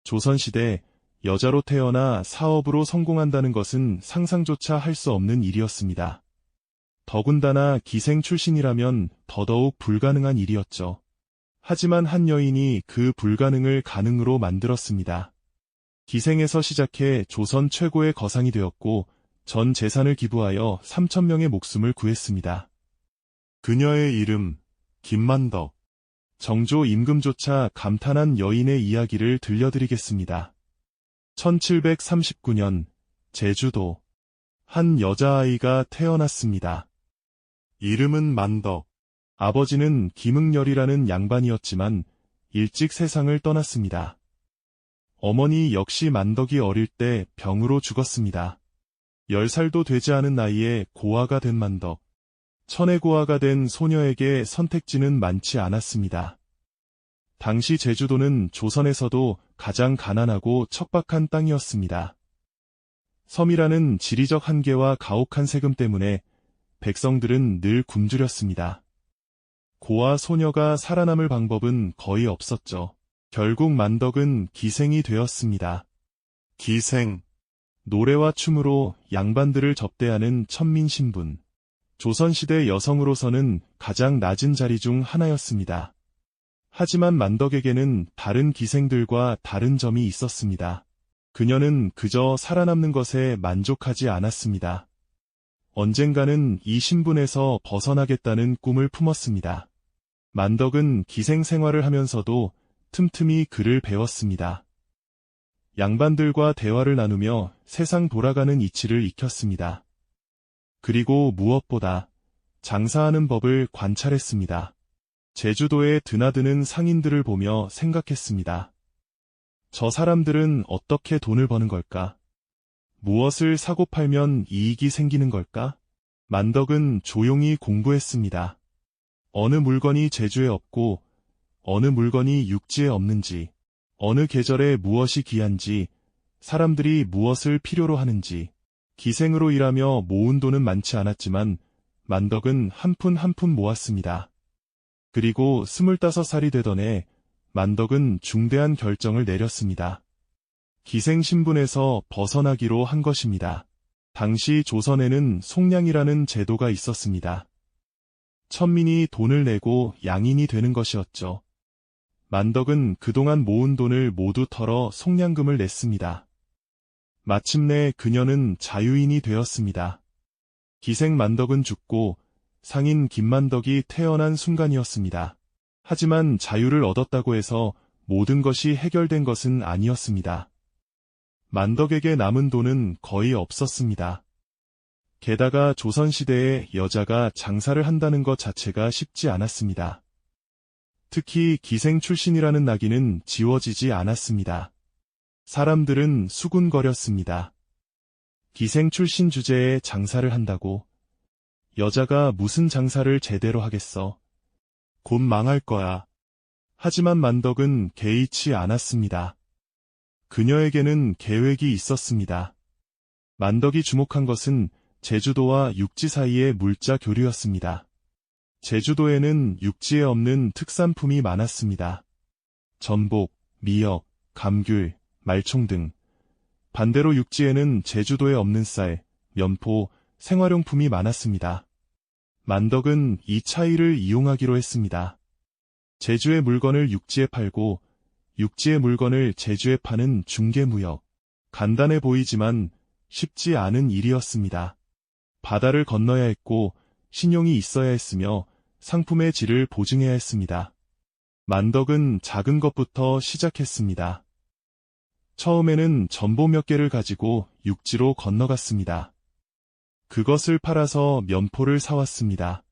조선시대 여자로 태어나 사업으로 성공한다는 것은 상상조차 할 수 없는 일이었습니다. 더군다나 기생 출신이라면 더더욱 불가능한 일이었죠. 하지만 한 여인이 그 불가능을 가능으로 만들었습니다. 기생에서 시작해 조선 최고의 거상이 되었고 전 재산을 기부하여 3,000명의 목숨을 구했습니다. 그녀의 이름 김만덕. 정조 임금조차 감탄한 여인의 이야기를 들려드리겠습니다. 1739년 제주도 한 여자아이가 태어났습니다. 이름은 만덕. 아버지는 김응열이라는 양반이었지만 일찍 세상을 떠났습니다. 어머니 역시 만덕이 어릴 때 병으로 죽었습니다. 10살도 되지 않은 나이에 고아가 된 만덕. 천혜고아가 된 소녀에게 선택지는 많지 않았습니다. 당시 제주도는 조선에서도 가장 가난하고 척박한 땅이었습니다. 섬이라는 지리적 한계와 가혹한 세금 때문에 백성들은 늘 굶주렸습니다. 고아 소녀가 살아남을 방법은 거의 없었죠. 결국 만덕은 기생이 되었습니다. 기생. 노래와 춤으로 양반들을 접대하는 천민신분. 조선시대 여성으로서는 가장 낮은 자리 중 하나였습니다. 하지만 만덕에게는 다른 기생들과 다른 점이 있었습니다. 그녀는 그저 살아남는 것에 만족하지 않았습니다. 언젠가는 이 신분에서 벗어나겠다는 꿈을 품었습니다. 만덕은 기생 생활을 하면서도 틈틈이 글을 배웠습니다. 양반들과 대화를 나누며 세상 돌아가는 이치를 익혔습니다. 그리고 무엇보다 장사하는 법을 관찰했습니다. 제주도에 드나드는 상인들을 보며 생각했습니다. 저 사람들은 어떻게 돈을 버는 걸까? 무엇을 사고 팔면 이익이 생기는 걸까? 만덕은 조용히 공부했습니다. 어느 물건이 제주에 없고 어느 물건이 육지에 없는지, 어느 계절에 무엇이 귀한지, 사람들이 무엇을 필요로 하는지. 기생으로 일하며 모은 돈은 많지 않았지만 만덕은 한 푼 한 푼 모았습니다. 그리고 25살이 되던 해 만덕은 중대한 결정을 내렸습니다. 기생 신분에서 벗어나기로 한 것입니다. 당시 조선에는 속량이라는 제도가 있었습니다. 천민이 돈을 내고 양인이 되는 것이었죠. 만덕은 그동안 모은 돈을 모두 털어 속량금을 냈습니다. 마침내 그녀는 자유인이 되었습니다. 기생 만덕은 죽고 상인 김만덕이 태어난 순간이었습니다. 하지만 자유를 얻었다고 해서 모든 것이 해결된 것은 아니었습니다. 만덕에게 남은 돈은 거의 없었습니다. 게다가 조선시대에 여자가 장사를 한다는 것 자체가 쉽지 않았습니다. 특히 기생 출신이라는 낙인은 지워지지 않았습니다. 사람들은 수군거렸습니다. 기생 출신 주제에 장사를 한다고? 여자가 무슨 장사를 제대로 하겠어? 곧 망할 거야. 하지만 만덕은 개의치 않았습니다. 그녀에게는 계획이 있었습니다. 만덕이 주목한 것은 제주도와 육지 사이의 물자 교류였습니다. 제주도에는 육지에 없는 특산품이 많았습니다. 전복, 미역, 감귤, 말총 등. 반대로 육지에는 제주도에 없는 쌀, 면포, 생활용품이 많았습니다. 만덕은 이 차이를 이용하기로 했습니다. 제주의 물건을 육지에 팔고 육지의 물건을 제주에 파는 중개무역. 간단해 보이지만 쉽지 않은 일이었습니다. 바다를 건너야 했고 신용이 있어야 했으며 상품의 질을 보증해야 했습니다. 만덕은 작은 것부터 시작했습니다. 처음에는 전복 몇 개를 가지고 육지로 건너갔습니다. 그것을 팔아서 면포를 사왔습니다.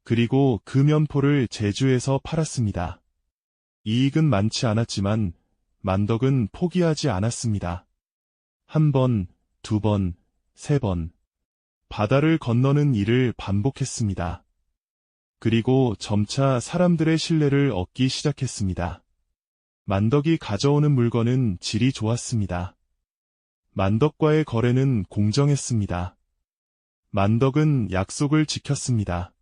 그리고 그 면포를 제주에서 팔았습니다. 이익은 많지 않았지만 만덕은 포기하지 않았습니다. 한 번, 두 번, 세 번. 바다를 건너는 일을 반복했습니다. 그리고 점차 사람들의 신뢰를 얻기 시작했습니다. 만덕이 가져오는 물건은 질이 좋았습니다. 만덕과의 거래는 공정했습니다. 만덕은 약속을 지켰습니다.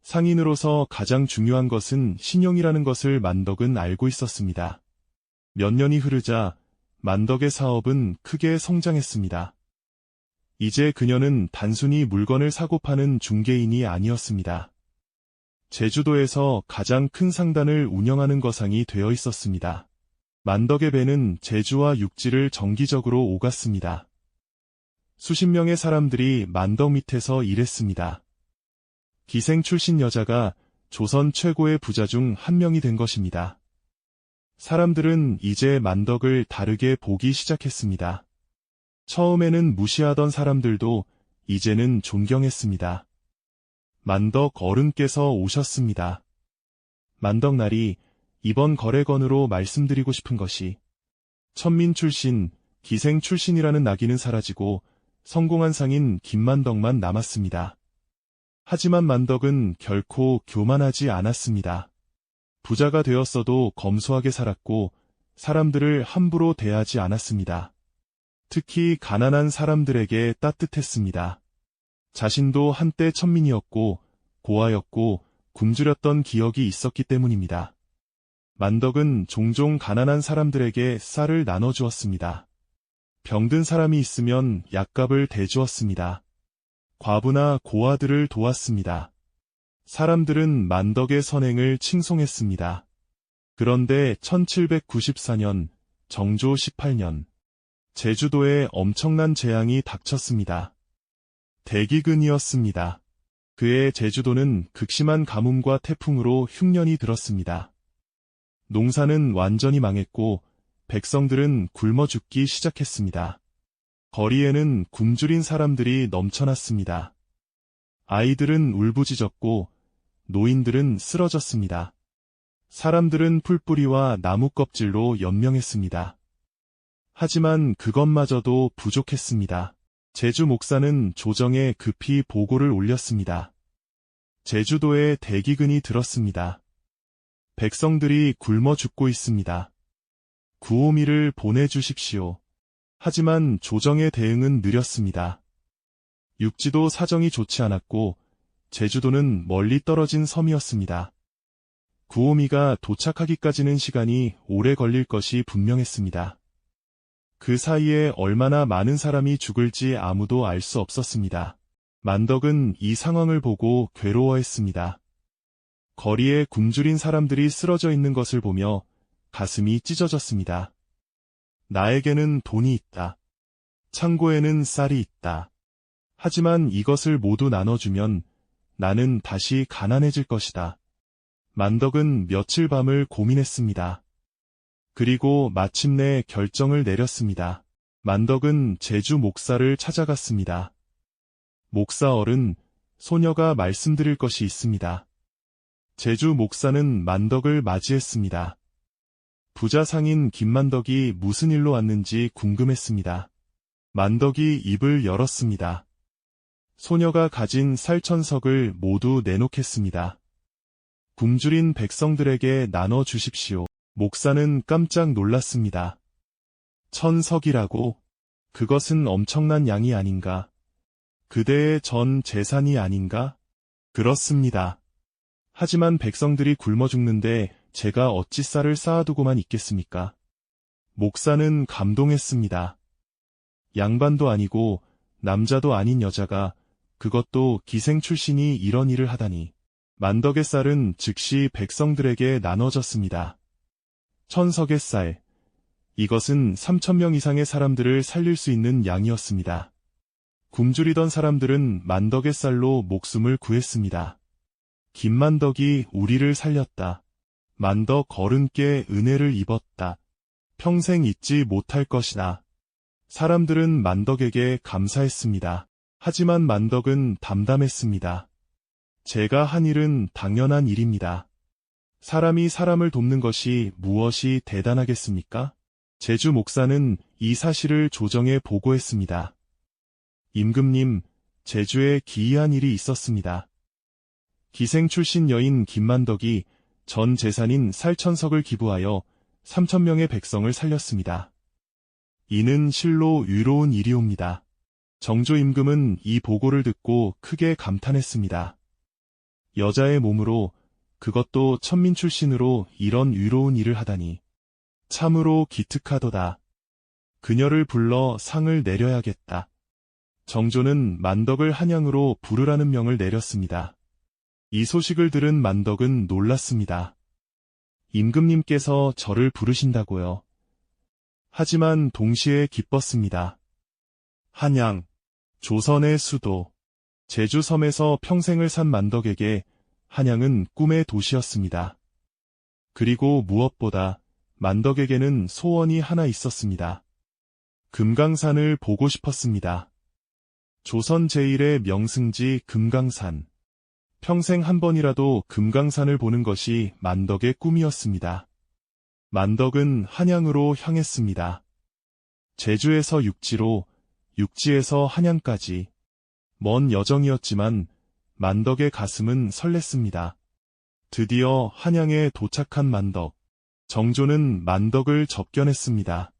상인으로서 가장 중요한 것은 신용이라는 것을 만덕은 알고 있었습니다. 몇 년이 흐르자 만덕의 사업은 크게 성장했습니다. 이제 그녀는 단순히 물건을 사고 파는 중개인이 아니었습니다. 제주도에서 가장 큰 상단을 운영하는 거상이 되어 있었습니다. 만덕의 배는 제주와 육지를 정기적으로 오갔습니다. 수십 명의 사람들이 만덕 밑에서 일했습니다. 기생 출신 여자가 조선 최고의 부자 중 한 명이 된 것입니다. 사람들은 이제 만덕을 다르게 보기 시작했습니다. 처음에는 무시하던 사람들도 이제는 존경했습니다. 만덕 어른께서 오셨습니다. 만덕나리, 이번 거래건으로 말씀드리고 싶은 것이 천민 출신, 기생 출신이라는 낙인은 사라지고 성공한 상인 김만덕만 남았습니다. 하지만 만덕은 결코 교만하지 않았습니다. 부자가 되었어도 검소하게 살았고 사람들을 함부로 대하지 않았습니다. 특히 가난한 사람들에게 따뜻했습니다. 자신도 한때 천민이었고 고아였고 굶주렸던 기억이 있었기 때문입니다. 만덕은 종종 가난한 사람들에게 쌀을 나눠주었습니다. 병든 사람이 있으면 약값을 대주었습니다. 과부나 고아들을 도왔습니다. 사람들은 만덕의 선행을 칭송했습니다. 그런데 1794년, 정조 18년, 제주도에 엄청난 재앙이 닥쳤습니다. 대기근이었습니다. 그해 제주도는 극심한 가뭄과 태풍으로 흉년이 들었습니다. 농사는 완전히 망했고 백성들은 굶어 죽기 시작했습니다. 거리에는 굶주린 사람들이 넘쳐났습니다. 아이들은 울부짖었고 노인들은 쓰러졌습니다. 사람들은 풀뿌리와 나무 껍질로 연명했습니다. 하지만 그것마저도 부족했습니다. 제주 목사는 조정에 급히 보고를 올렸습니다. 제주도에 대기근이 들었습니다. 백성들이 굶어 죽고 있습니다. 구호미를 보내주십시오. 하지만 조정의 대응은 느렸습니다. 육지도 사정이 좋지 않았고 제주도는 멀리 떨어진 섬이었습니다. 구호미가 도착하기까지는 시간이 오래 걸릴 것이 분명했습니다. 그 사이에 얼마나 많은 사람이 죽을지 아무도 알 수 없었습니다. 만덕은 이 상황을 보고 괴로워했습니다. 거리에 굶주린 사람들이 쓰러져 있는 것을 보며 가슴이 찢어졌습니다. 나에게는 돈이 있다. 창고에는 쌀이 있다. 하지만 이것을 모두 나눠주면 나는 다시 가난해질 것이다. 만덕은 며칠 밤을 고민했습니다. 그리고 마침내 결정을 내렸습니다. 만덕은 제주 목사를 찾아갔습니다. 목사 어른, 소녀가 말씀드릴 것이 있습니다. 제주 목사는 만덕을 맞이했습니다. 부자 상인 김만덕이 무슨 일로 왔는지 궁금했습니다. 만덕이 입을 열었습니다. 소녀가 가진 쌀1,000석을 모두 내놓겠습니다. 굶주린 백성들에게 나눠주십시오. 목사는 깜짝 놀랐습니다. 1,000석이라고? 그것은 엄청난 양이 아닌가? 그대의 전 재산이 아닌가? 그렇습니다. 하지만 백성들이 굶어 죽는데 제가 어찌 쌀을 쌓아두고만 있겠습니까? 목사는 감동했습니다. 양반도 아니고 남자도 아닌 여자가, 그것도 기생 출신이 이런 일을 하다니. 만덕의 쌀은 즉시 백성들에게 나눠졌습니다. 1,000석의 쌀. 이것은 3,000명 이상의 사람들을 살릴 수 있는 양이었습니다. 굶주리던 사람들은 만덕의 쌀로 목숨을 구했습니다. 김만덕이 우리를 살렸다. 만덕 어른께 은혜를 입었다. 평생 잊지 못할 것이다. 사람들은 만덕에게 감사했습니다. 하지만 만덕은 담담했습니다. 제가 한 일은 당연한 일입니다. 사람이 사람을 돕는 것이 무엇이 대단하겠습니까? 제주 목사는 이 사실을 조정에 보고했습니다. 임금님, 제주에 기이한 일이 있었습니다. 기생 출신 여인 김만덕이 전 재산인 쌀 1,000석을 기부하여 3,000명의 백성을 살렸습니다. 이는 실로 위로운 일이옵니다. 정조 임금은 이 보고를 듣고 크게 감탄했습니다. 여자의 몸으로, 그것도 천민 출신으로 이런 위로운 일을 하다니. 참으로 기특하도다. 그녀를 불러 상을 내려야겠다. 정조는 만덕을 한양으로 부르라는 명을 내렸습니다. 이 소식을 들은 만덕은 놀랐습니다. 임금님께서 저를 부르신다고요. 하지만 동시에 기뻤습니다. 한양, 조선의 수도, 제주섬에서 평생을 산 만덕에게 한양은 꿈의 도시였습니다. 그리고 무엇보다 만덕에게는 소원이 하나 있었습니다. 금강산을 보고 싶었습니다. 조선 제1의 명승지 금강산. 평생 한 번이라도 금강산을 보는 것이 만덕의 꿈이었습니다. 만덕은 한양으로 향했습니다. 제주에서 육지로, 육지에서 한양까지. 먼 여정이었지만 만덕의 가슴은 설렜습니다. 드디어 한양에 도착한 만덕. 정조는 만덕을 접견했습니다.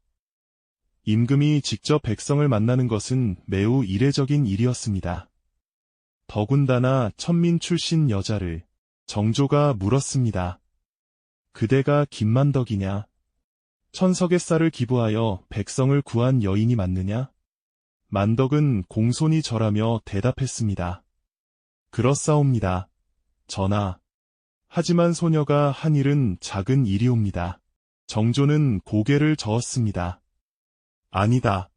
임금이 직접 백성을 만나는 것은 매우 이례적인 일이었습니다. 더군다나 천민 출신 여자를 정조가 물었습니다. 그대가 김만덕이냐? 천석의 쌀을 기부하여 백성을 구한 여인이 맞느냐? 만덕은 공손히 절하며 대답했습니다. 그렇사옵니다. 전하. 하지만 소녀가 한 일은 작은 일이옵니다. 정조는 고개를 저었습니다. 아니다.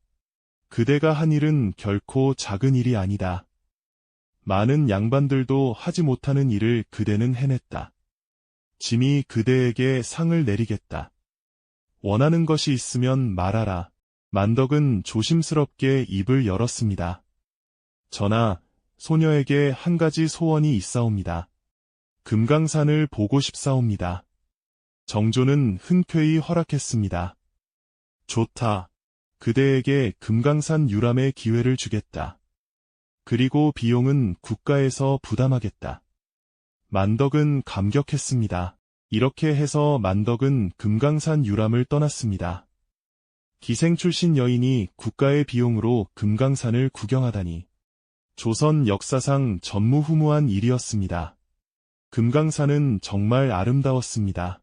그대가 한 일은 결코 작은 일이 아니다. 많은 양반들도 하지 못하는 일을 그대는 해냈다. 짐이 그대에게 상을 내리겠다. 원하는 것이 있으면 말하라. 만덕은 조심스럽게 입을 열었습니다. 전하, 소녀에게 한 가지 소원이 있사옵니다. 금강산을 보고 싶사옵니다. 정조는 흔쾌히 허락했습니다. 좋다. 그대에게 금강산 유람의 기회를 주겠다. 그리고 비용은 국가에서 부담하겠다. 만덕은 감격했습니다. 이렇게 해서 만덕은 금강산 유람을 떠났습니다. 기생 출신 여인이 국가의 비용으로 금강산을 구경하다니. 조선 역사상 전무후무한 일이었습니다. 금강산은 정말 아름다웠습니다.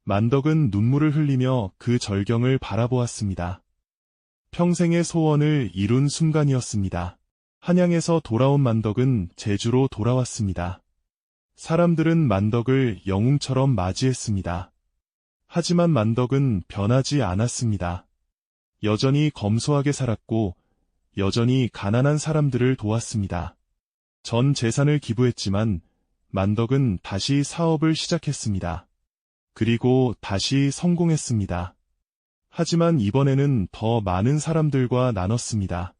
만덕은 눈물을 흘리며 그 절경을 바라보았습니다. 평생의 소원을 이룬 순간이었습니다. 한양에서 돌아온 만덕은 제주로 돌아왔습니다. 사람들은 만덕을 영웅처럼 맞이했습니다. 하지만 만덕은 변하지 않았습니다. 여전히 검소하게 살았고 여전히 가난한 사람들을 도왔습니다. 전 재산을 기부했지만 만덕은 다시 사업을 시작했습니다. 그리고 다시 성공했습니다. 하지만 이번에는 더 많은 사람들과 나눴습니다.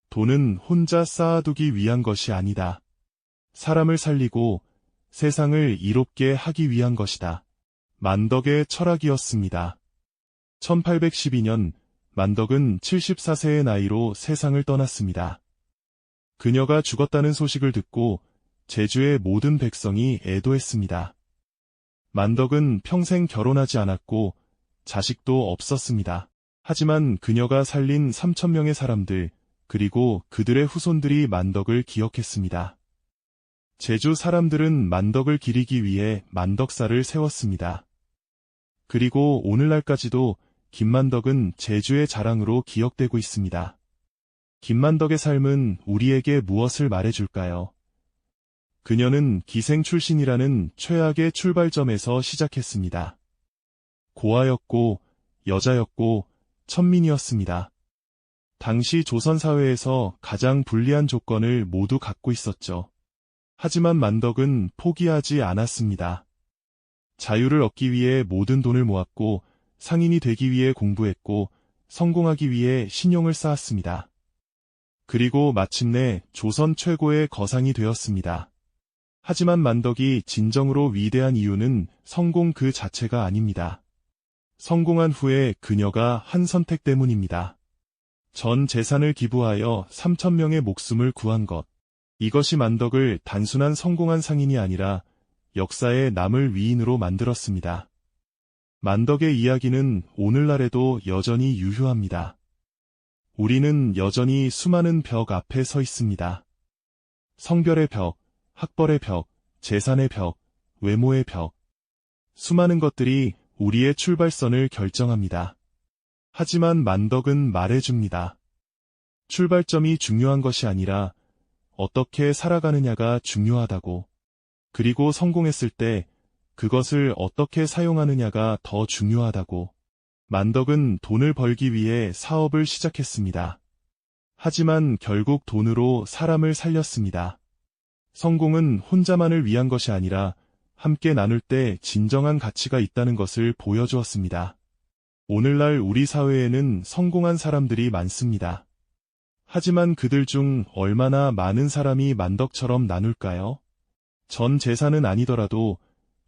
돈은 혼자 쌓아두기 위한 것이 아니다. 사람을 살리고 세상을 이롭게 하기 위한 것이다. 만덕의 철학이었습니다. 1812년 만덕은 74세의 나이로 세상을 떠났습니다. 그녀가 죽었다는 소식을 듣고 제주의 모든 백성이 애도했습니다. 만덕은 평생 결혼하지 않았고 자식도 없었습니다. 하지만 그녀가 살린 3,000명의 사람들, 그리고 그들의 후손들이 만덕을 기억했습니다. 제주 사람들은 만덕을 기리기 위해 만덕사를 세웠습니다. 그리고 오늘날까지도 김만덕은 제주의 자랑으로 기억되고 있습니다. 김만덕의 삶은 우리에게 무엇을 말해줄까요? 그녀는 기생 출신이라는 최악의 출발점에서 시작했습니다. 고아였고, 여자였고, 천민이었습니다. 당시 조선 사회에서 가장 불리한 조건을 모두 갖고 있었죠. 하지만 만덕은 포기하지 않았습니다. 자유를 얻기 위해 모든 돈을 모았고, 상인이 되기 위해 공부했고, 성공하기 위해 신용을 쌓았습니다. 그리고 마침내 조선 최고의 거상이 되었습니다. 하지만 만덕이 진정으로 위대한 이유는 성공 그 자체가 아닙니다. 성공한 후에 그녀가 한 선택 때문입니다. 전 재산을 기부하여 3,000명의 목숨을 구한 것. 이것이 만덕을 단순한 성공한 상인이 아니라 역사에 남을 위인으로 만들었습니다. 만덕의 이야기는 오늘날에도 여전히 유효합니다. 우리는 여전히 수많은 벽 앞에 서 있습니다. 성별의 벽, 학벌의 벽, 재산의 벽, 외모의 벽. 수많은 것들이 우리의 출발선을 결정합니다. 하지만 만덕은 말해줍니다. 출발점이 중요한 것이 아니라 어떻게 살아가느냐가 중요하다고. 그리고 성공했을 때 그것을 어떻게 사용하느냐가 더 중요하다고. 만덕은 돈을 벌기 위해 사업을 시작했습니다. 하지만 결국 돈으로 사람을 살렸습니다. 성공은 혼자만을 위한 것이 아니라 함께 나눌 때 진정한 가치가 있다는 것을 보여주었습니다. 오늘날 우리 사회에는 성공한 사람들이 많습니다. 하지만 그들 중 얼마나 많은 사람이 만덕처럼 나눌까요? 전 재산은 아니더라도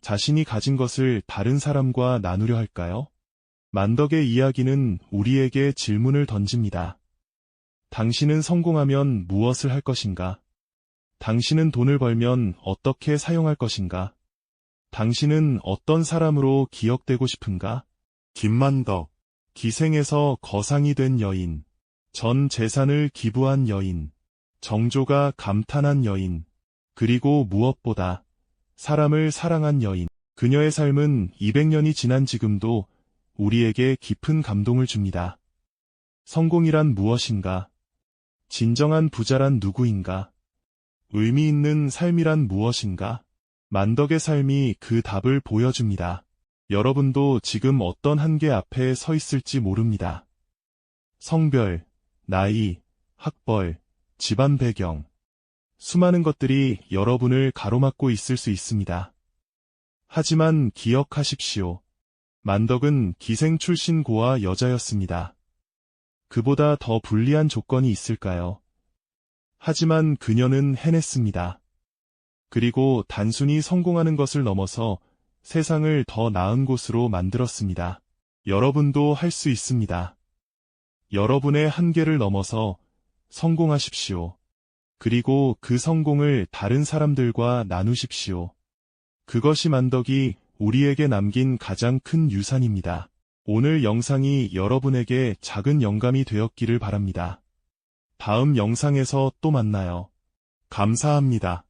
자신이 가진 것을 다른 사람과 나누려 할까요? 만덕의 이야기는 우리에게 질문을 던집니다. 당신은 성공하면 무엇을 할 것인가? 당신은 돈을 벌면 어떻게 사용할 것인가? 당신은 어떤 사람으로 기억되고 싶은가? 김만덕, 기생에서 거상이 된 여인, 전 재산을 기부한 여인, 정조가 감탄한 여인, 그리고 무엇보다 사람을 사랑한 여인. 그녀의 삶은 200년이 지난 지금도 우리에게 깊은 감동을 줍니다. 성공이란 무엇인가? 진정한 부자란 누구인가? 의미 있는 삶이란 무엇인가? 만덕의 삶이 그 답을 보여줍니다. 여러분도 지금 어떤 한계 앞에 서 있을지 모릅니다. 성별, 나이, 학벌, 집안 배경, 수많은 것들이 여러분을 가로막고 있을 수 있습니다. 하지만 기억하십시오. 만덕은 기생 출신 고아 여자였습니다. 그보다 더 불리한 조건이 있을까요? 하지만 그녀는 해냈습니다. 그리고 단순히 성공하는 것을 넘어서 세상을 더 나은 곳으로 만들었습니다. 여러분도 할 수 있습니다. 여러분의 한계를 넘어서 성공하십시오. 그리고 그 성공을 다른 사람들과 나누십시오. 그것이 만덕이 우리에게 남긴 가장 큰 유산입니다. 오늘 영상이 여러분에게 작은 영감이 되었기를 바랍니다. 다음 영상에서 또 만나요. 감사합니다.